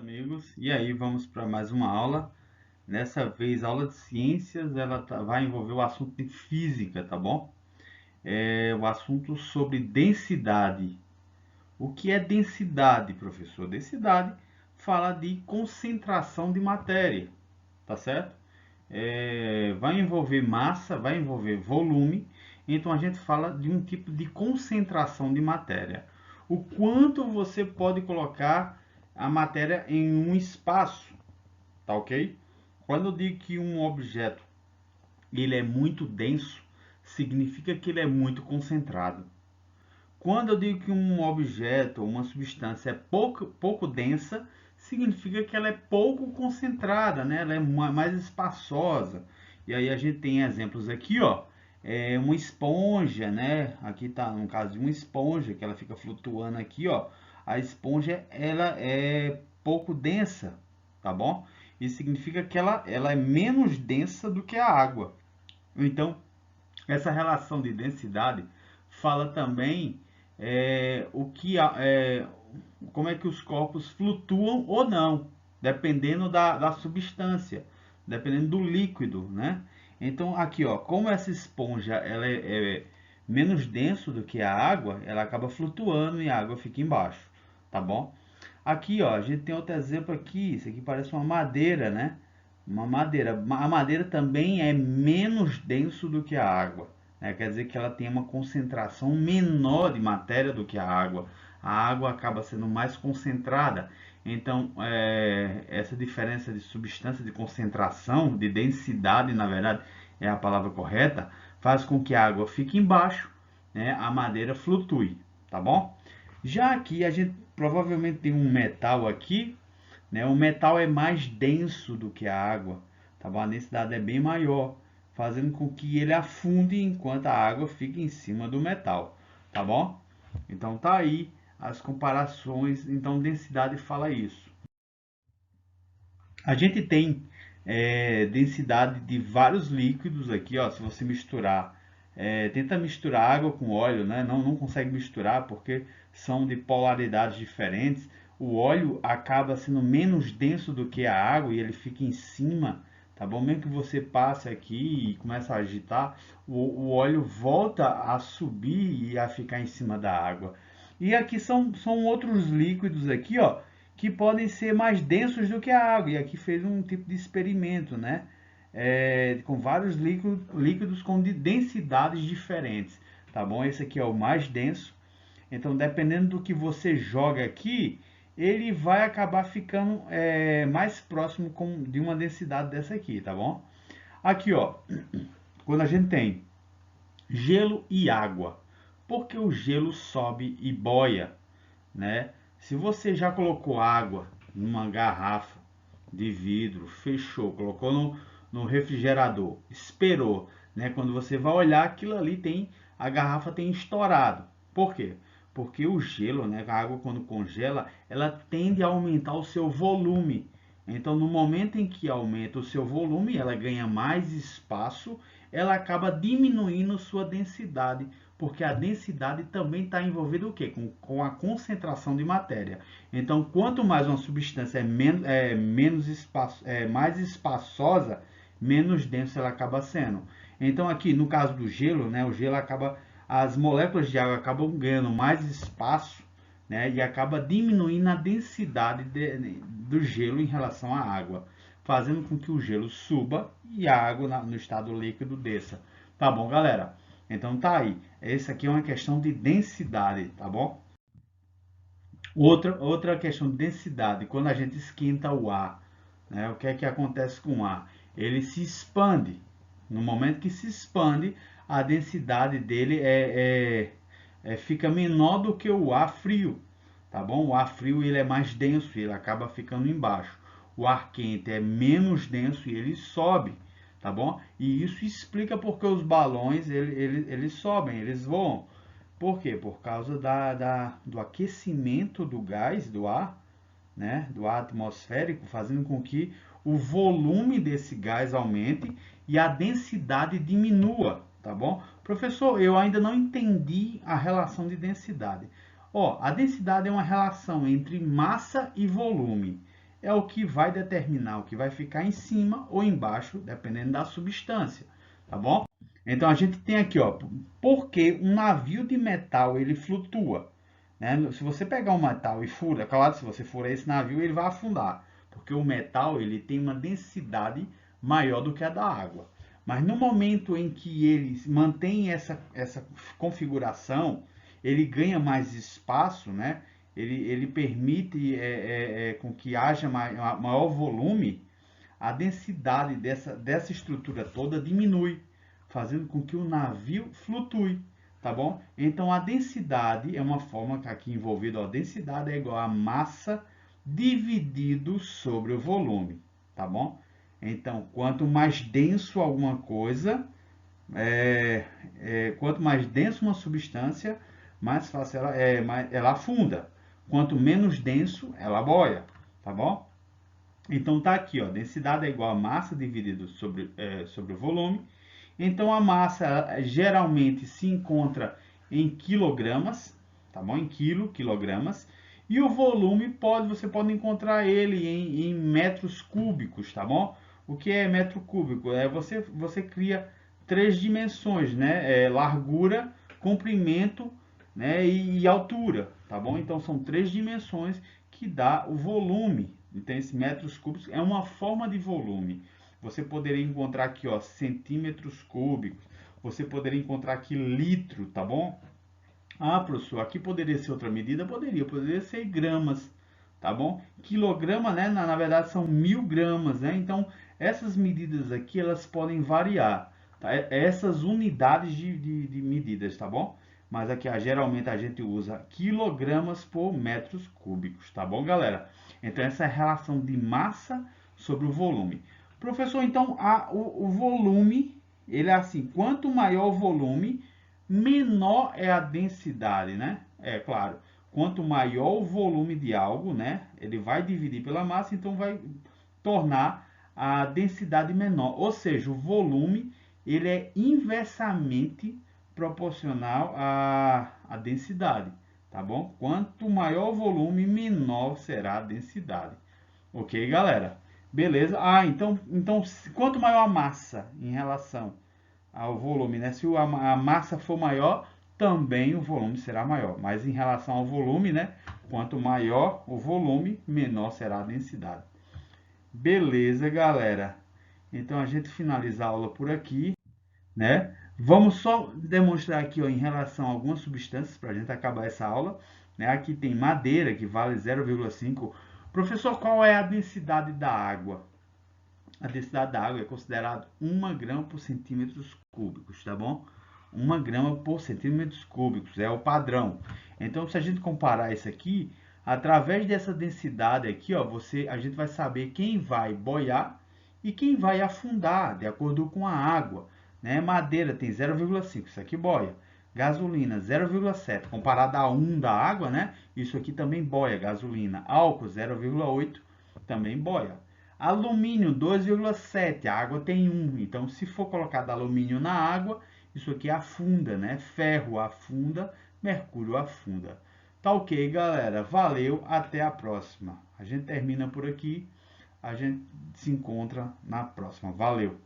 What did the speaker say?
Amigos, e aí vamos para mais uma aula. Nessa vez, a aula de ciências, vai envolver o assunto de física, tá bom? O assunto sobre densidade. O que é densidade, professor? Densidade fala de concentração de matéria, tá certo? Vai envolver massa, vai envolver volume, então a gente fala de um tipo de concentração de matéria. O quanto você pode colocar a matéria em um espaço, tá ok? Quando eu digo que um objeto ele é muito denso, significa que ele é muito concentrado. Quando eu digo que um objeto ou uma substância é pouco densa, significa que ela é pouco concentrada, né? Ela é mais espaçosa. E aí a gente tem exemplos aqui, ó. Uma esponja, né? Aqui tá no caso de uma esponja que ela fica flutuando aqui, ó. A esponja ela é pouco densa, tá bom? Isso significa que ela é menos densa do que a água. Então, essa relação de densidade fala também como é que os corpos flutuam ou não, dependendo da substância, dependendo do líquido, né? Então aqui, ó, como essa esponja ela é menos denso do que a água, ela acaba flutuando e a água fica embaixo, tá bom? Aqui, ó, a gente tem outro exemplo aqui, isso aqui parece uma madeira, né? Uma madeira. A madeira também é menos denso do que a água, né? Quer dizer que ela tem uma concentração menor de matéria do que a água. A água acaba sendo mais concentrada. Então, essa diferença de substância, de concentração, de densidade, na verdade, é a palavra correta, faz com que a água fique embaixo, né? A madeira flutue, tá bom? Já aqui a gente provavelmente tem um metal aqui, né? O metal é mais denso do que a água, tá bom? A densidade é bem maior, fazendo com que ele afunde enquanto a água fica em cima do metal, tá bom? Então tá aí as comparações, então densidade fala isso. A gente tem densidade de vários líquidos aqui, ó, se você misturar, tenta misturar água com óleo, né? Não consegue misturar porque são de polaridades diferentes. O óleo acaba sendo menos denso do que a água e ele fica em cima, tá bom? Mesmo que você passe aqui e comece a agitar, o óleo volta a subir e a ficar em cima da água. E aqui são outros líquidos aqui, ó, que podem ser mais densos do que a água. E aqui fez um tipo de experimento, né? Com vários líquidos com densidades diferentes, tá bom? Esse aqui é o mais denso. Então, dependendo do que você joga aqui, ele vai acabar ficando mais próximo de uma densidade dessa aqui, tá bom? Aqui, ó, quando a gente tem gelo e água, porque o gelo sobe e boia, né? Se você já colocou água numa garrafa de vidro, fechou, colocou no refrigerador, esperou, né? Quando você vai olhar, aquilo ali a garrafa tem estourado. Por quê? Porque o gelo, né? A água quando congela, ela tende a aumentar o seu volume. Então, no momento em que aumenta o seu volume, ela ganha mais espaço, ela acaba diminuindo sua densidade, porque a densidade também está envolvida o quê? Com a concentração de matéria. Então, quanto mais uma substância mais espaçosa, menos densa ela acaba sendo. Então, aqui no caso do gelo, né, o gelo as moléculas de água acabam ganhando mais espaço, né, e acaba diminuindo a densidade do gelo em relação à água, fazendo com que o gelo suba e a água no estado líquido desça. Tá bom, galera? Então tá aí. Essa aqui é uma questão de densidade, tá bom? Outra questão de densidade, quando a gente esquenta o ar, né, o que é que acontece com o ar? Ele se expande. No momento que se expande, a densidade dele fica menor do que o ar frio, tá bom? O ar frio ele é mais denso, ele acaba ficando embaixo. O ar quente é menos denso e ele sobe, tá bom? E isso explica porque os balões eles sobem, eles voam. Por quê? Por causa do aquecimento do gás, do ar, né, do ar atmosférico, fazendo com que o volume desse gás aumente e a densidade diminua, tá bom? Professor, eu ainda não entendi a relação de densidade. Ó, a densidade é uma relação entre massa e volume. é o que vai determinar, o que vai ficar em cima ou embaixo, dependendo da substância, tá bom? Então a gente tem aqui, ó, porque um navio de metal ele flutua, né? Se você pegar um metal e fura, claro, se você furar esse navio, ele vai afundar, porque o metal ele tem uma densidade maior do que a da água. Mas no momento em que ele mantém essa configuração, ele ganha mais espaço, né? Ele permite com que haja maior volume, a densidade dessa estrutura toda diminui, fazendo com que o navio flutue, tá bom? Então a densidade é uma forma que aqui envolvida, a densidade é igual a massa dividido sobre o volume, tá bom? Então, quanto mais denso alguma coisa, quanto mais denso uma substância, mais fácil ela afunda. Quanto menos denso, ela boia, tá bom? Então tá aqui, ó, densidade é igual a massa dividido sobre o volume. Então a massa geralmente se encontra em quilogramas, tá bom? Em quilogramas. E o volume você pode encontrar ele em metros cúbicos, tá bom? O que é metro cúbico? Você cria três dimensões, né? Largura, comprimento, né? E altura, tá bom? Então são três dimensões que dá o volume. Então esses metros cúbicos é uma forma de volume. Você poderia encontrar aqui, ó, centímetros cúbicos. Você poderia encontrar aqui litro, tá bom? Ah, professor, aqui poderia ser outra medida? Poderia ser gramas, tá bom? Quilograma, né, na verdade são 1000 gramas, né? Então, essas medidas aqui, elas podem variar, tá? Essas unidades de medidas, tá bom? Mas aqui, geralmente, a gente usa quilogramas por metros cúbicos, tá bom, galera? Então, essa é a relação de massa sobre o volume. Professor, então, o volume, ele é assim, quanto maior o volume, menor é a densidade, né? É claro, quanto maior o volume de algo, né? Ele vai dividir pela massa, então vai tornar a densidade menor. Ou seja, o volume ele é inversamente proporcional à densidade, tá bom? Quanto maior o volume, menor será a densidade. Ok, galera? Beleza? Ah, então quanto maior a massa em relação ao volume, né? Se a massa for maior, também o volume será maior. Mas em relação ao volume, né? Quanto maior o volume, menor será a densidade. Beleza, galera. Então a gente finaliza a aula por aqui, né? Vamos só demonstrar aqui, ó, em relação a algumas substâncias para a gente acabar essa aula, né? Aqui tem madeira que vale 0,5. Professor, qual é a densidade da água? A densidade da água é considerada 1 grama por centímetros cúbicos, tá bom? 1 grama por centímetros cúbicos, é o padrão. Então, se a gente comparar isso aqui, através dessa densidade aqui, ó, a gente vai saber quem vai boiar e quem vai afundar, de acordo com a água, né? Madeira tem 0,5, isso aqui boia. Gasolina 0,7, comparado a 1 da água, né? Isso aqui também boia, gasolina. Álcool 0,8, também boia. Alumínio 2,7, a água tem 1. Então, se for colocado alumínio na água, isso aqui afunda, né? Ferro afunda, mercúrio afunda. Tá ok, galera? Valeu, até a próxima. A gente termina por aqui, a gente se encontra na próxima. Valeu!